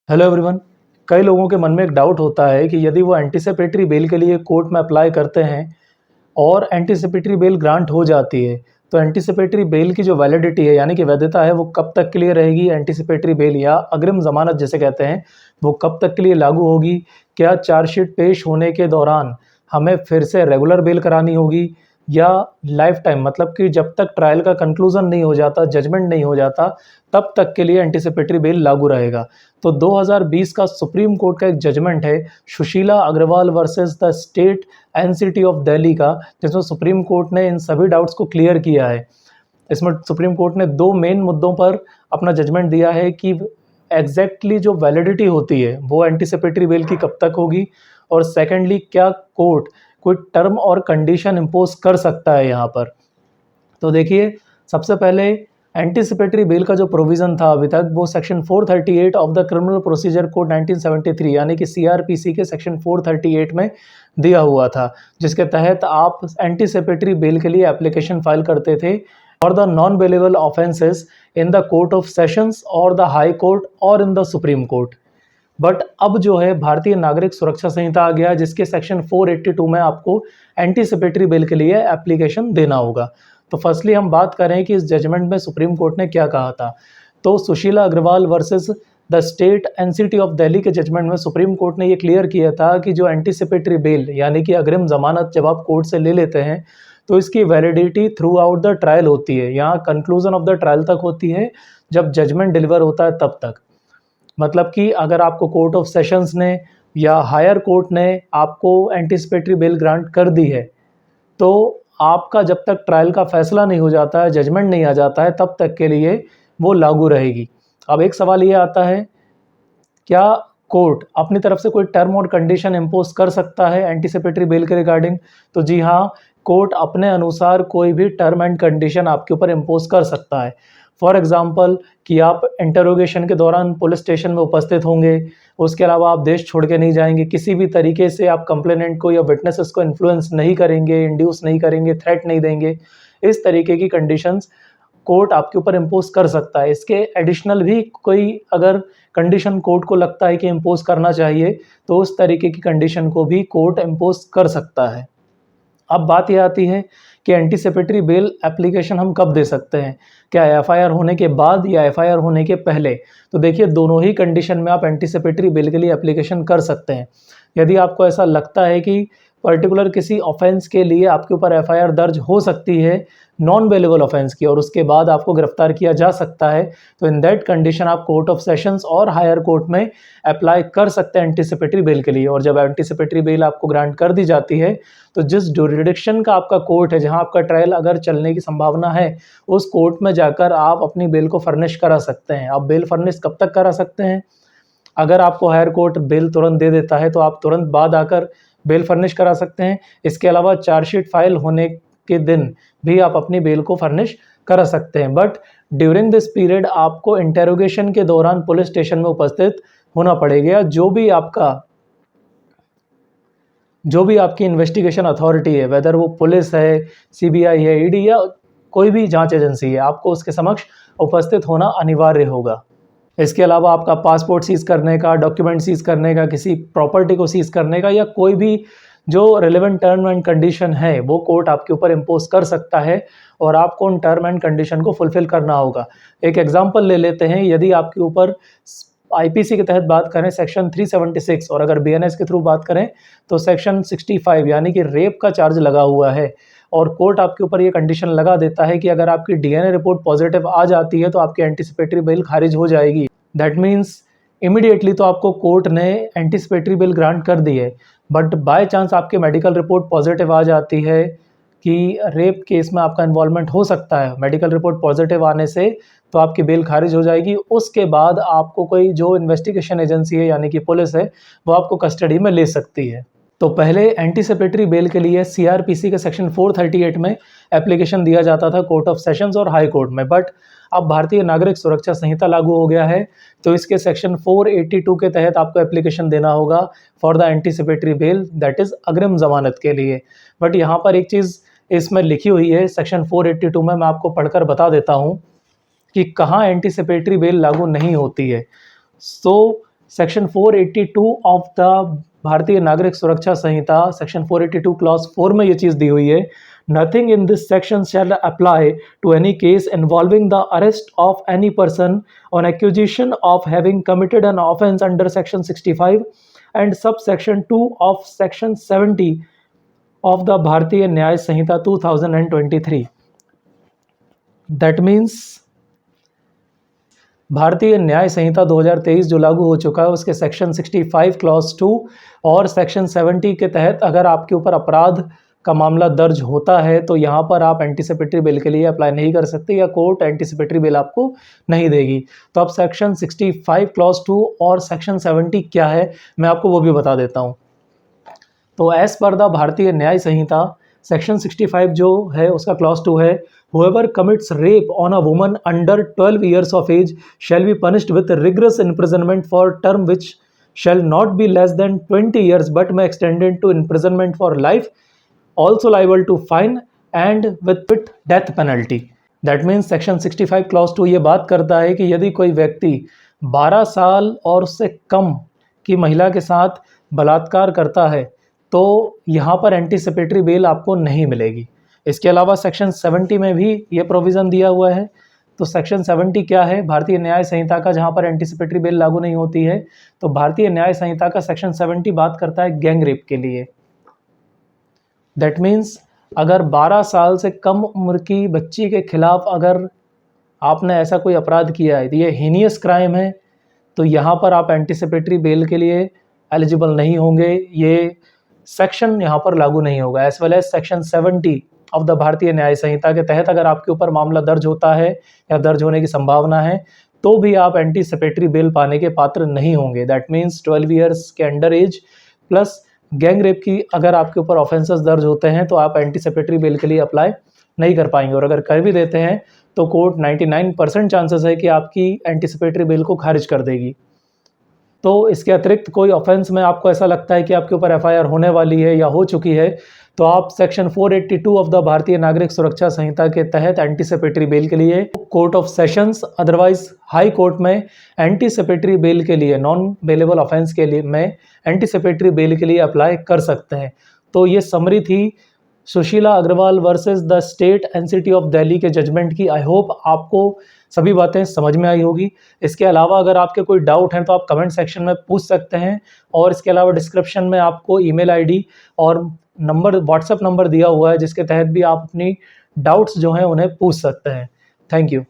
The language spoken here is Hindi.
Hello everyone. कई लोगों के मन में एक डाउट होता है कि यदि वो एंटीसिपेटरी बेल के लिए कोर्ट में अप्लाई करते हैं और एंटीसिपेटरी बेल ग्रांट हो जाती है, तो एंटीसिपेटरी बेल की जो वैलिडिटी है यानी कि वैधता है वो कब तक के लिए रहेगी। एंटीसिपेटरी बेल या अग्रिम ज़मानत जिसे कहते हैं वो कब तक के लिए लागू होगी। क्या चार्जशीट पेश होने के दौरान हमें फिर से रेगुलर बेल करानी होगी या लाइफ टाइम, मतलब कि जब तक ट्रायल का कंक्लूजन नहीं हो जाता, जजमेंट नहीं हो जाता, तब तक के लिए एंटीसिपेटरी बेल लागू रहेगा। तो 2020 का सुप्रीम कोर्ट का एक जजमेंट है Sushila Agarwal versus the state NCT of Delhi का, जिसमें सुप्रीम कोर्ट ने इन सभी डाउट्स को क्लियर किया है। इसमें सुप्रीम कोर्ट ने दो मेन मुद्दों पर अपना जजमेंट दिया है कि एग्जैक्टली जो वैलिडिटी होती है वो एंटीसिपेटरी बेल की कब तक होगी, और सेकेंडली क्या कोर्ट कोई टर्म और कंडीशन इम्पोज कर सकता है यहाँ पर। तो देखिए, सबसे पहले एंटीसिपेटरी बेल का जो प्रोविज़न था अभी तक वो section 438 of the criminal procedure code 1973 यानी कि सीआरपीसी के सेक्शन 438 में दिया हुआ था, जिसके तहत आप एंटीसिपेटरी बेल के लिए एप्लीकेशन फाइल करते थे और the non bailable offences in the court of sessions और द हाई कोर्ट और in the supreme court. But अब जो है भारतीय नागरिक सुरक्षा संहिता आ गया, जिसके सेक्शन 482 में आपको एंटीसिपेटरी बेल के लिए एप्लीकेशन देना होगा। तो फर्स्टली हम बात करें कि इस जजमेंट में सुप्रीम कोर्ट ने क्या कहा था। तो Sushila Agarwal versus the state NCT of Delhi के जजमेंट में सुप्रीम कोर्ट ने ये क्लियर किया था कि जो एंटीसिपेटरी बेल यानी कि अग्रिम जमानत जब आप कोर्ट से ले लेते हैं तो इसकी validity through out the trial होती है, यहाँ कंक्लूजन ऑफ द ट्रायल तक होती है, जब जजमेंट डिलीवर होता है तब तक। मतलब कि अगर आपको कोर्ट ऑफ सेशंस ने या हायर कोर्ट ने आपको एंटीसिपेटरी बेल ग्रांट कर दी है, तो आपका जब तक ट्रायल का फैसला नहीं हो जाता है, जजमेंट नहीं आ जाता है, तब तक के लिए वो लागू रहेगी। अब एक सवाल ये आता है, क्या कोर्ट अपनी तरफ से कोई टर्म और कंडीशन इम्पोज कर सकता है एंटीसिपेटरी बेल के रिगार्डिंग? तो जी हाँ, कोर्ट अपने अनुसार कोई भी टर्म एंड कंडीशन आपके ऊपर इम्पोज कर सकता है। फॉर एग्जांपल कि आप इंटरोगेशन के दौरान पुलिस स्टेशन में उपस्थित होंगे, उसके अलावा आप देश छोड़ के नहीं जाएंगे, किसी भी तरीके से आप कंप्लेनेंट को या विटनेसेस को इन्फ्लुएंस नहीं करेंगे, इंड्यूस नहीं करेंगे, थ्रेट नहीं देंगे। इस तरीके की कंडीशंस कोर्ट आपके ऊपर इम्पोज कर सकता है। इसके एडिशनल भी कोई अगर कंडीशन कोर्ट को लगता है कि इम्पोज करना चाहिए, तो उस तरीके की कंडीशन को भी कोर्ट इम्पोज कर सकता है। अब बात यह आती है कि एंटीसिपेटरी बेल एप्लीकेशन हम कब दे सकते हैं, क्या एफआईआर होने के बाद या एफआईआर होने के पहले? तो देखिए, दोनों ही कंडीशन में आप एंटीसिपेटरी बेल के लिए एप्लीकेशन कर सकते हैं। यदि आपको ऐसा लगता है कि पर्टिकुलर किसी ऑफेंस के लिए आपके ऊपर एफआईआर दर्ज हो सकती है, नॉन बेलेबल ऑफेंस की, और उसके बाद आपको गिरफ्तार किया जा सकता है, तो इन दैट कंडीशन आप कोर्ट ऑफ सेशंस और हायर कोर्ट में अप्लाई कर सकते हैं एंटीसिपेटरी बेल के लिए। और जब एंटीसिपेटरी बेल आपको ग्रांट कर दी जाती है, तो जिस जुरिडिक्शन का आपका कोर्ट है, जहां आपका ट्रायल अगर चलने की संभावना है, उस कोर्ट में जाकर आप अपनी बेल को फर्निश करा सकते हैं। आप बेल फर्निश कब तक करा सकते हैं? अगर आपको हायर कोर्ट बेल तुरंत दे देता है तो आप तुरंत बाद आकर बेल फर्निश करा सकते हैं। इसके अलावा चार्जशीट फाइल होने के दिन भी आप अपनी बेल को फर्निश करा सकते हैं। बट ड्यूरिंग दिस पीरियड आपको इंटेरोगेशन के दौरान पुलिस स्टेशन में उपस्थित होना पड़ेगा। जो भी आपकी इन्वेस्टिगेशन अथॉरिटी है, वेदर वो पुलिस है, सीबीआई है, ईडी या कोई भी जांच एजेंसी है, आपको उसके समक्ष उपस्थित होना अनिवार्य होगा। इसके अलावा आपका पासपोर्ट सीज़ करने का, डॉक्यूमेंट सीज़ करने का, किसी प्रॉपर्टी को सीज़ करने का, या कोई भी जो रिलेवेंट टर्म एंड कंडीशन है वो कोर्ट आपके ऊपर इम्पोज कर सकता है, और आपको उन टर्म एंड कंडीशन को फुलफिल करना होगा। एक एग्जांपल ले लेते हैं, यदि आपके ऊपर आईपीसी के तहत बात करें सेक्शन 376, और अगर बीएनएस के थ्रू बात करें तो सेक्शन 65 यानी कि रेप का चार्ज लगा हुआ है, और कोर्ट आपके ऊपर ये कंडीशन लगा देता है कि अगर आपकी डीएनए रिपोर्ट पॉजिटिव आ जाती है तो आपकी एंटीसिपेटरी बेल खारिज हो जाएगी। दैट मीन्स इमीडिएटली तो आपको कोर्ट ने एंटीसिपेटरी बेल ग्रांट कर दी है, बट बाय चांस आपके मेडिकल रिपोर्ट पॉजिटिव आ जाती है कि रेप केस में आपका इन्वॉल्वमेंट हो सकता है, मेडिकल रिपोर्ट पॉजिटिव आने से तो आपकी बेल खारिज हो जाएगी। उसके बाद आपको कोई जो इन्वेस्टिगेशन एजेंसी है यानी कि पुलिस है, वो आपको कस्टडी में ले सकती है। तो पहले एंटीसिपेटरी बेल के लिए सीआरपीसी के सेक्शन 438 में एप्लीकेशन दिया जाता था कोर्ट ऑफ सेशंस और हाई कोर्ट में, बट अब भारतीय नागरिक सुरक्षा संहिता लागू हो गया है, तो इसके सेक्शन 482 के तहत आपको एप्लीकेशन देना होगा for the anticipatory bail, that is अग्रिम जमानत के लिए। बट यहाँ पर एक चीज़ इसमें लिखी हुई है सेक्शन 482 में, मैं आपको पढ़कर बता देता हूँ कि कहाँ एंटीसिपेटरी बेल लागू नहीं होती है। सो सेक्शन 482 ऑफ द भारतीय नागरिक सुरक्षा संहिता सेक्शन 482 क्लॉज 4 में ये चीज़ दी हुई है, nothing in this section shall apply to any case involving the arrest of any person on accusation of having committed an offence under section 65 and sub section 2 of section 70 of the Bharatiya Nyaya Samhita 2023। That means भारतीय न्याय संहिता 2023 जो लागू हो चुका है उसके सेक्शन 65 क्लॉज 2 और सेक्शन 70 के तहत अगर आपके ऊपर अपराध का मामला दर्ज होता है तो यहाँ पर आप एंटीसिपेटरी बेल के लिए अप्लाई नहीं कर सकते या कोर्ट एंटीसिपेटरी बेल आपको नहीं देगी। तो अब सेक्शन 65 क्लॉज 2 और सेक्शन 70 क्या है मैं आपको वो भी बता देता हूँ। तो as per the Bharatiya Nyaya Samhita section 65 जो है उसका क्लॉज 2 है, whoever commits rape on a woman under 12 years of age shall be punished with rigorous imprisonment for term which shall not be less than 20 years but may extend to imprisonment for life, also liable to fine and with death penalty। That means section 65 clause 2 ये बात करता है कि यदि कोई व्यक्ति 12 साल और उससे कम की महिला के साथ बलात्कार करता है तो यहाँ पर एंटीसिपेटरी बेल आपको नहीं मिलेगी। इसके अलावा सेक्शन 70 में भी ये प्रोविज़न दिया हुआ है। तो सेक्शन 70 क्या है भारतीय न्याय संहिता का, जहाँ पर एंटीसिपेटरी बेल लागू नहीं होती है। तो भारतीय न्याय संहिता का सेक्शन 70 बात करता है गैंग रेप के लिए। दैट मीन्स अगर 12 साल से कम उम्र की बच्ची के खिलाफ अगर आपने ऐसा कोई अपराध किया है तो ये हीनियस क्राइम है, तो यहाँ पर आप एंटीसिपेटरी बेल के लिए एलिजिबल नहीं होंगे, ये सेक्शन यहाँ पर लागू नहीं होगा। As well as section 70 of the Bharatiya Nyaya संहिता के तहत अगर आपके ऊपर मामला दर्ज होता है या दर्ज होने की संभावना है तो भी आप एंटीसिपेटरी बेल पाने के पात्र नहीं होंगे। दैट मीन्स 12 ईयर्स के under as plus gang rape की अगर आपके ऊपर ऑफेंसेस दर्ज होते हैं तो आप एंटीसिपेटरी बेल के लिए अप्लाई नहीं कर पाएंगे, और अगर कर भी देते हैं तो कोर्ट 99% चांसेस है कि आपकी एंटीसिपेटरी बेल को खारिज कर देगी। तो इसके अतिरिक्त कोई ऑफेंस में आपको ऐसा लगता है कि आपके ऊपर एफआईआर होने वाली है या हो चुकी है तो आप सेक्शन 482 ऑफ द भारतीय नागरिक सुरक्षा संहिता के तहत एंटीसिपेटरी बेल के लिए court of sessions otherwise high court में एंटीसिपेटरी बेल के लिए नॉन बेलेबल ऑफेंस के लिए में एंटीसिपेटरी बेल के लिए अप्लाई कर सकते हैं। तो ये समरी थी Sushila Agarwal versus the state NCT of Delhi के जजमेंट की। आई होप आपको सभी बातें समझ में आई होगी। इसके अलावा अगर आपके कोई डाउट हैं तो आप कमेंट सेक्शन में पूछ सकते हैं, और इसके अलावा डिस्क्रिप्शन में आपको ईमेल आईडी और नंबर व्हाट्सएप नंबर दिया हुआ है जिसके तहत भी आप अपनी डाउट्स जो हैं उन्हें पूछ सकते हैं। Thank you.